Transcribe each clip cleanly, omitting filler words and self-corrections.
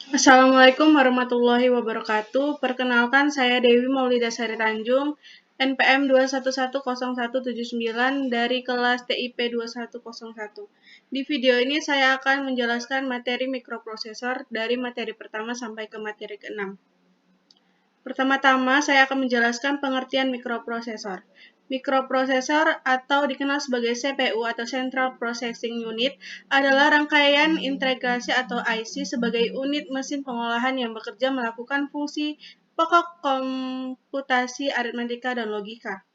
Assalamualaikum warahmatullahi wabarakatuh. Perkenalkan, saya Dewi Maulida Sari Tanjung, NPM 2110179 dari kelas TIP 2101. Di video ini saya akan menjelaskan materi mikroprosesor dari materi pertama sampai ke materi ke-6. Pertama-tama, saya akan menjelaskan pengertian mikroprosesor. Mikroprosesor atau dikenal sebagai CPU atau Central Processing Unit adalah rangkaian integrasi atau IC sebagai unit mesin pengolahan yang bekerja melakukan fungsi pokok komputasi aritmatika dan logika.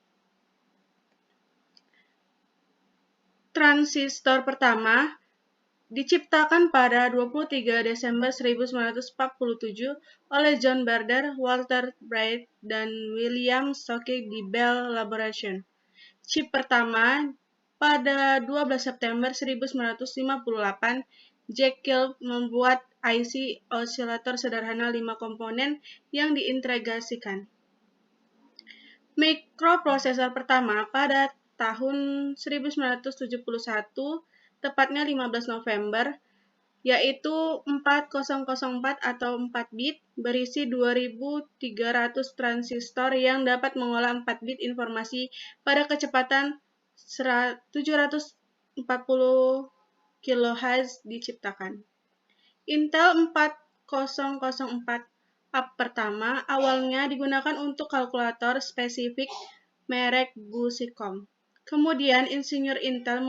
Transistor pertama diciptakan pada 23 Desember 1947 oleh John Berger, Walter Bright, dan William Stokes di Bell Laboratories. Chip pertama pada 12 September 1958, Jack Kilp membuat IC osilator sederhana 5 komponen yang diintegrasikan. Mikroprosesor pertama pada tahun 1971, tepatnya 15 November, yaitu 4004 atau 4 bit, berisi 2300 transistor yang dapat mengolah 4 bit informasi pada kecepatan 740 kHz diciptakan. Intel 4004 UP pertama awalnya digunakan untuk kalkulator spesifik merek Busicom. Kemudian, insinyur Intel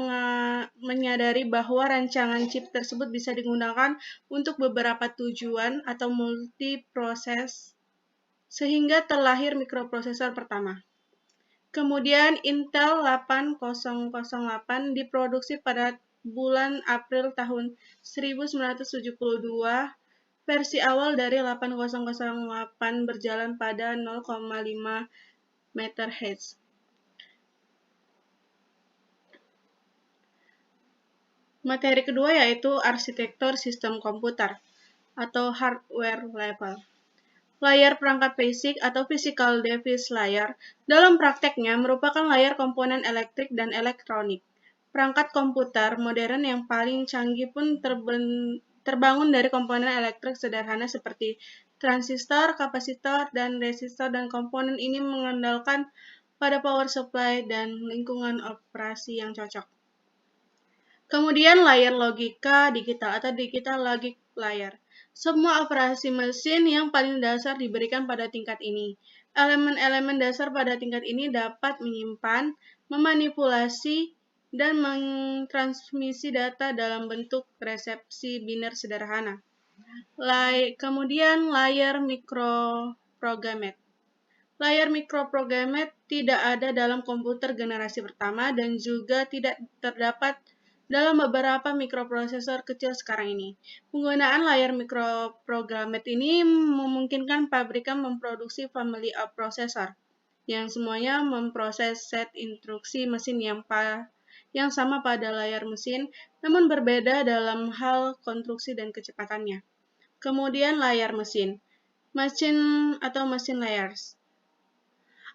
menyadari bahwa rancangan chip tersebut bisa digunakan untuk beberapa tujuan atau multiproses, sehingga terlahir mikroprosesor pertama. Kemudian, Intel 8008 diproduksi pada bulan April tahun 1972. Versi awal dari 8008 berjalan pada 0,5 MHz. Materi kedua yaitu arsitektur sistem komputer atau hardware level. Layar perangkat basic atau physical device layer dalam prakteknya merupakan layar komponen elektrik dan elektronik. Perangkat komputer modern yang paling canggih pun terbangun dari komponen elektrik sederhana seperti transistor, kapasitor, dan resistor, dan komponen ini mengandalkan pada power supply dan lingkungan operasi yang cocok. Kemudian layar logika digital atau digital logic layer. Semua operasi mesin yang paling dasar diberikan pada tingkat ini. Elemen-elemen dasar pada tingkat ini dapat menyimpan, memanipulasi, dan mentransmisi data dalam bentuk resepsi biner sederhana. Kemudian layar mikroprogrammate. Layar mikroprogrammate tidak ada dalam komputer generasi pertama dan juga tidak terdapat dalam beberapa mikroprosesor kecil sekarang ini. Penggunaan layar mikroprogrammate ini memungkinkan pabrikan memproduksi family of processor yang semuanya memproses set instruksi mesin yang sama pada layar mesin, namun berbeda dalam hal konstruksi dan kecepatannya. Kemudian layar mesin. Mesin layers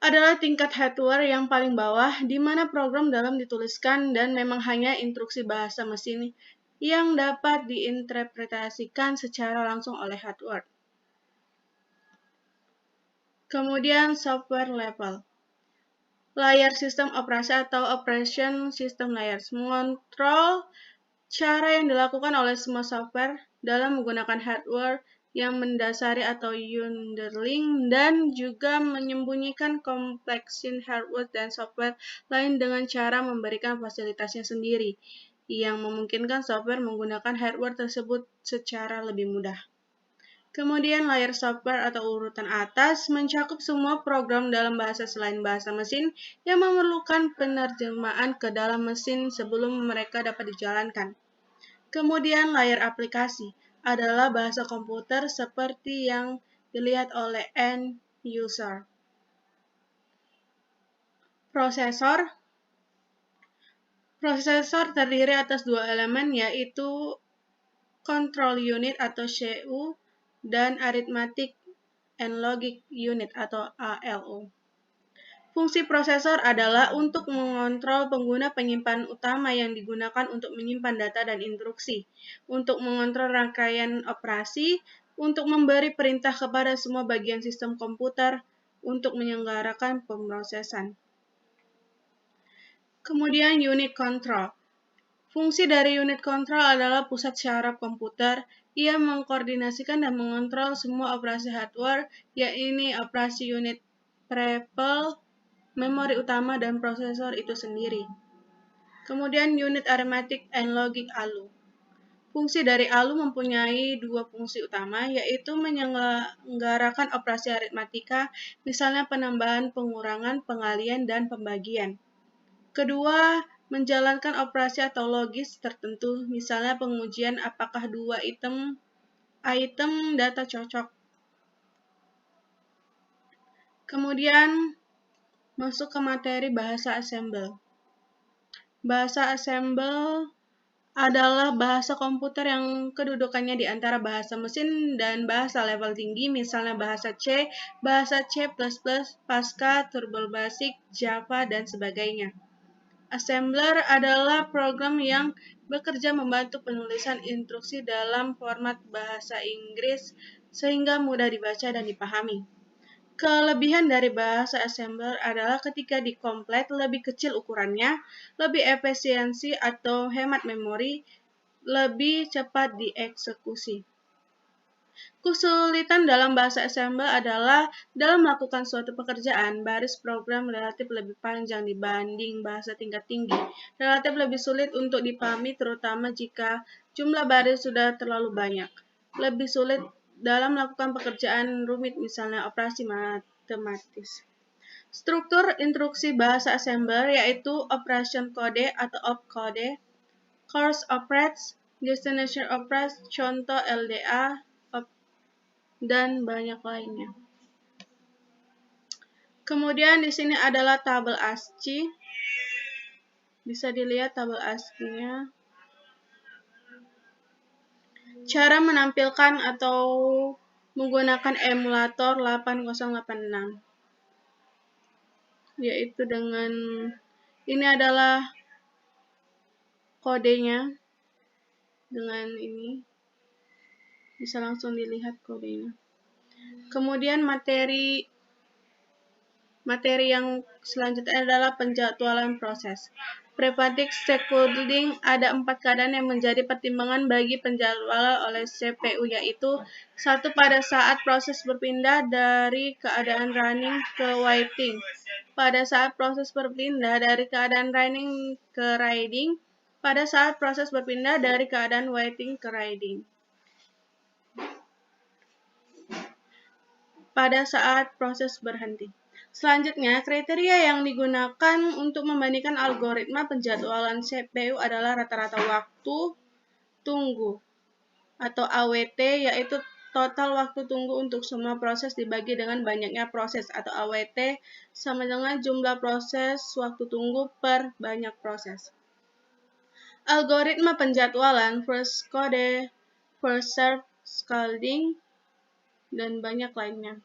adalah tingkat hardware yang paling bawah, di mana program dalam dituliskan dan memang hanya instruksi bahasa mesin yang dapat diinterpretasikan secara langsung oleh hardware. Kemudian software level. Layar sistem operasi atau operation system layers mengontrol cara yang dilakukan oleh semua software dalam menggunakan hardware yang mendasari atau underlying dan juga menyembunyikan kompleksin hardware dan software lain dengan cara memberikan fasilitasnya sendiri yang memungkinkan software menggunakan hardware tersebut secara lebih mudah. Kemudian layar software atau urutan atas mencakup semua program dalam bahasa selain bahasa mesin yang memerlukan penerjemahan ke dalam mesin sebelum mereka dapat dijalankan. Kemudian layar aplikasi adalah bahasa komputer seperti yang dilihat oleh end user. Prosesor terdiri atas dua elemen yaitu control unit atau CU dan arithmetic and logic unit atau ALU. Fungsi prosesor adalah untuk mengontrol pengguna penyimpanan utama yang digunakan untuk menyimpan data dan instruksi, untuk mengontrol rangkaian operasi, untuk memberi perintah kepada semua bagian sistem komputer untuk menyelenggarakan pemrosesan. Kemudian unit control. Fungsi dari unit control adalah pusat syaraf komputer. Ia mengkoordinasikan dan mengontrol semua operasi hardware, yaitu operasi unit peripheral, memori utama, dan prosesor itu sendiri. Kemudian unit arithmetic and logic ALU. Fungsi dari ALU mempunyai dua fungsi utama, yaitu menyelenggarakan operasi aritmatika, misalnya penambahan, pengurangan, pengalian, dan pembagian. Kedua, menjalankan operasi atau logis tertentu, misalnya pengujian apakah dua item data cocok. Kemudian, masuk ke materi bahasa assembly. Bahasa assembly adalah bahasa komputer yang kedudukannya di antara bahasa mesin dan bahasa level tinggi, misalnya bahasa C, C++, Pascal, Turbo Basic, Java, dan sebagainya. Assembler adalah program yang bekerja membantu penulisan instruksi dalam format bahasa Inggris sehingga mudah dibaca dan dipahami. Kelebihan dari bahasa assembler adalah ketika dikomplet lebih kecil ukurannya, lebih efisiensi atau hemat memori, lebih cepat dieksekusi. Kesulitan dalam bahasa assembler adalah dalam melakukan suatu pekerjaan, baris program relatif lebih panjang dibanding bahasa tingkat tinggi, relatif lebih sulit untuk dipahami terutama jika jumlah baris sudah terlalu banyak, lebih sulit dalam melakukan pekerjaan rumit misalnya operasi matematis. Struktur instruksi bahasa assembler yaitu operation code atau opcode, course operates, destination operates, contoh LDA, dan banyak lainnya. Kemudian di sini adalah tabel ASCII. Bisa dilihat tabel ASCII-nya. Cara menampilkan atau menggunakan emulator 8086. Yaitu dengan ini adalah kodenya. Dengan ini bisa langsung dilihat kodenya. Kemudian materi yang selanjutnya adalah penjadwalan proses. Preventive scheduling ada 4 keadaan yang menjadi pertimbangan bagi penjadwalan oleh CPU, yaitu 1. Pada saat proses berpindah dari keadaan running ke waiting. Pada saat proses berpindah dari keadaan running ke reading. Pada saat proses berpindah dari keadaan waiting ke reading. Pada saat proses berhenti. Selanjutnya, kriteria yang digunakan untuk membandingkan algoritma penjadwalan CPU adalah rata-rata waktu tunggu atau AWT, yaitu total waktu tunggu untuk semua proses dibagi dengan banyaknya proses, atau AWT sama dengan jumlah proses waktu tunggu per banyak proses. Algoritma penjadwalan first code, first serve, scalding, dan banyak lainnya.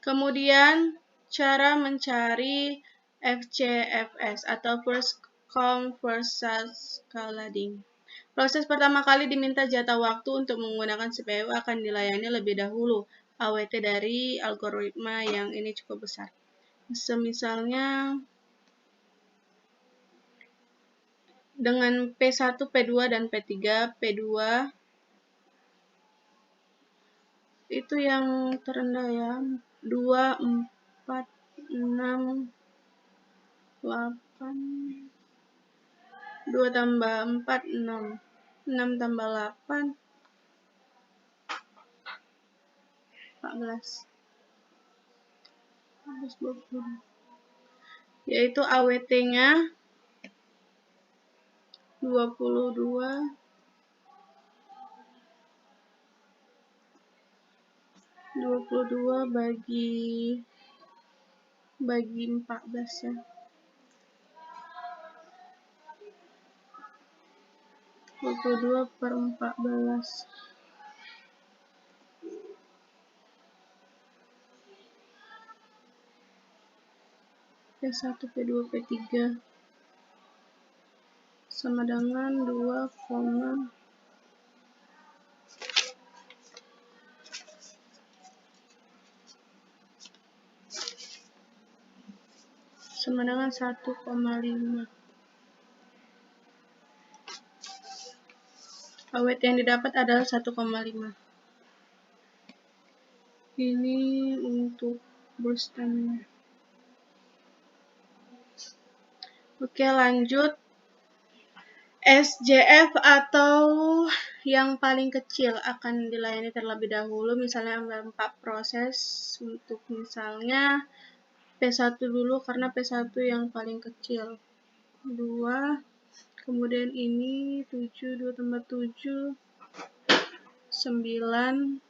Kemudian, cara mencari FCFS atau first come first served scalding. Proses pertama kali diminta jatah waktu untuk menggunakan CPU akan dilayani lebih dahulu. AWT dari algoritma yang ini cukup besar. Semisalnya dengan P1, P2, dan P3, P2 itu yang terendah ya, 2, 4, 6, 8, 2 tambah 4, 6, 6 tambah 8, 14, 20. Yaitu AWT-nya 22 bagi 14 ya. 22 per 14. P1, P2, P3 sama dengan 2, sama dengan 1,5. Awet yang didapat adalah 1,5. Ini untuk burstnya. Oke, lanjut. SJF atau yang paling kecil akan dilayani terlebih dahulu, misalnya ada 4 proses. Untuk misalnya P1 dulu karena P1 yang paling kecil. 2, kemudian ini 7, 2 tambah 7, 9,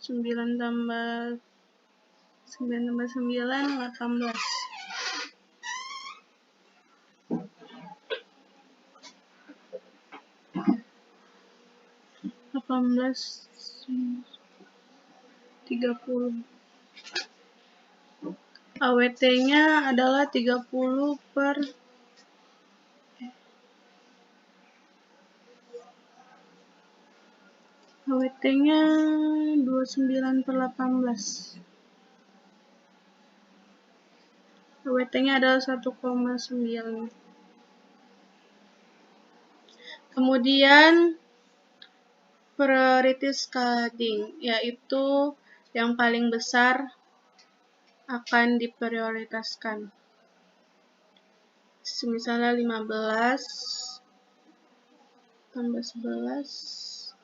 9 tambah 9, 18. 18, 30. AWT-nya adalah 30 per AWT-nya 29 per 18. AWT-nya adalah 1,9. Kemudian priority scaling, yaitu yang paling besar akan diprioritaskan. Misalnya 15 tambah 11,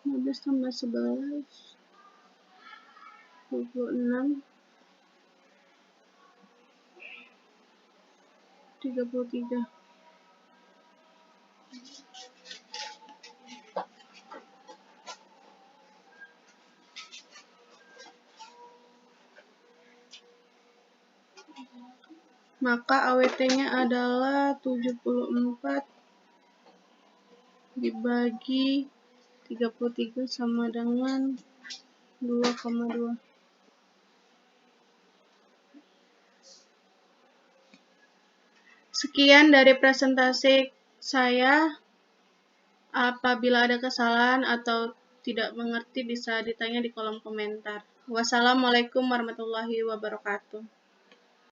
15 tambah 11, 26, 33. Maka AWT-nya adalah 74 dibagi 33 sama dengan 2,2. Sekian dari presentasi saya. Apabila ada kesalahan atau tidak mengerti bisa ditanya di kolom komentar. Wassalamualaikum warahmatullahi wabarakatuh.